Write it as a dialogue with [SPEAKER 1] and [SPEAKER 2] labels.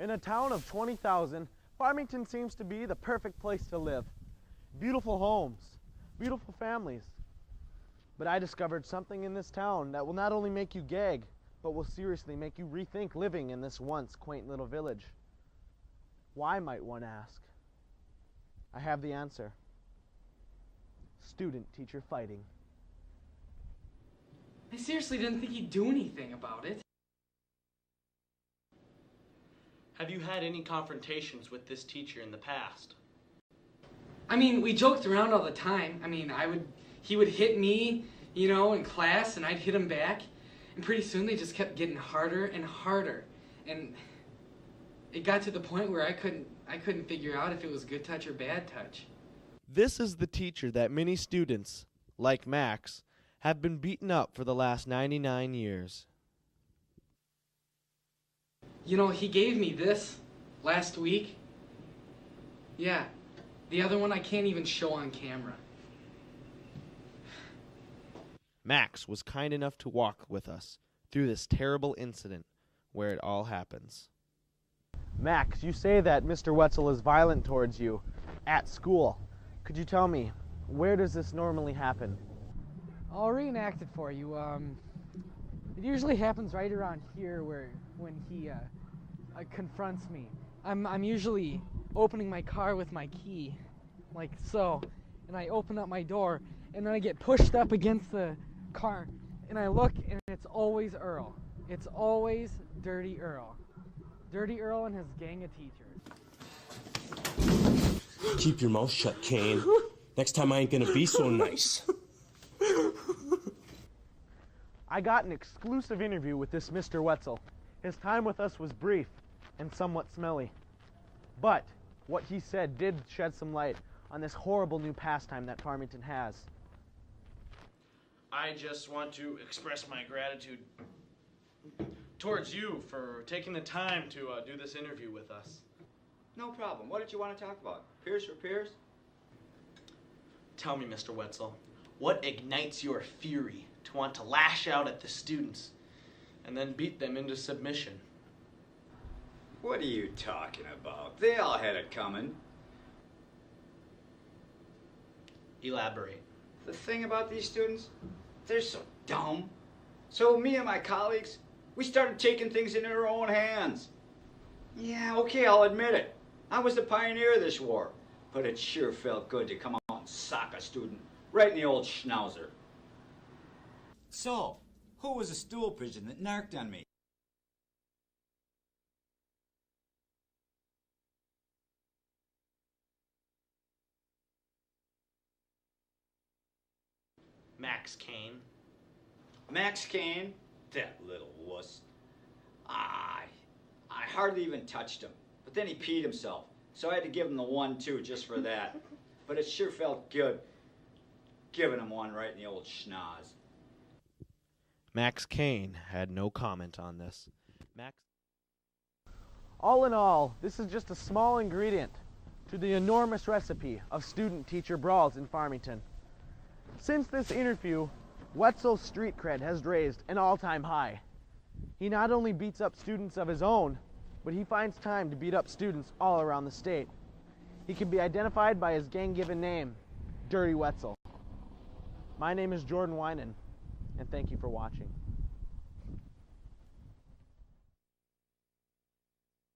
[SPEAKER 1] In a town of 20,000, Farmington seems to be the perfect place to live. Beautiful homes, beautiful families. But I discovered something in this town that will not only make you gag, but will seriously make you rethink living in this once quaint little village. Why, might one ask? I have the answer. Student-teacher fighting.
[SPEAKER 2] I seriously didn't think he'd do anything about it.
[SPEAKER 3] Have you had any confrontations with this teacher in the past?
[SPEAKER 2] I mean, we joked around all the time. I mean, he would hit me, in class, and I'd hit him back. And pretty soon they just kept getting harder and harder. And it got to the point where I couldn't figure out if it was good touch or bad touch.
[SPEAKER 1] This is the teacher that many students, like Max, have been beaten up for the last 99 years.
[SPEAKER 2] He gave me this last week. Yeah, the other one I can't even show on camera.
[SPEAKER 1] Max was kind enough to walk with us through this terrible incident where it all happens. Max, you say that Mr. Wetzel is violent towards you at school. Could you tell me, where does this normally happen?
[SPEAKER 4] I'll reenact it for you. It usually happens right around here when he confronts me. I'm usually opening my car with my key, like so, and I open up my door, and then I get pushed up against the car, and I look, and it's always Earl. It's always Dirty Earl. Dirty Earl and his gang of teachers.
[SPEAKER 5] Keep your mouth shut, Cain. Next time I ain't gonna be so nice.
[SPEAKER 1] I got an exclusive interview with this Mr. Wetzel. His time with us was brief and somewhat smelly. But what he said did shed some light on this horrible new pastime that Farmington has.
[SPEAKER 3] I just want to express my gratitude towards you for taking the time to do this interview with us.
[SPEAKER 6] No problem. What did you want to talk about? Peers for peers?
[SPEAKER 3] Tell me, Mr. Wetzel, what ignites your fury to want to lash out at the students and then beat them into submission?
[SPEAKER 6] What are you talking about? They all had it coming.
[SPEAKER 3] Elaborate.
[SPEAKER 6] The thing about these students, they're so dumb. So me and my colleagues, we started taking things into our own hands. Yeah, okay, I'll admit it. I was the pioneer of this war, but it sure felt good to come out and sock a student right in the old schnauzer. So, who was a stool pigeon that narked on me?
[SPEAKER 3] Max Cain.
[SPEAKER 6] Max Cain? That little wuss. I hardly even touched him. But then he peed himself. So I had to give him the 1-2 just for that. But it sure felt good giving him one right in the old schnoz.
[SPEAKER 1] Max Cain had no comment on this. All in all, this is just a small ingredient to the enormous recipe of student-teacher brawls in Farmington. Since this interview, Wetzel's street cred has raised an all-time high. He not only beats up students of his own, but he finds time to beat up students all around the state. He can be identified by his gang-given name, Dirty Wetzel. My name is Jordan Weinand, and thank you for watching.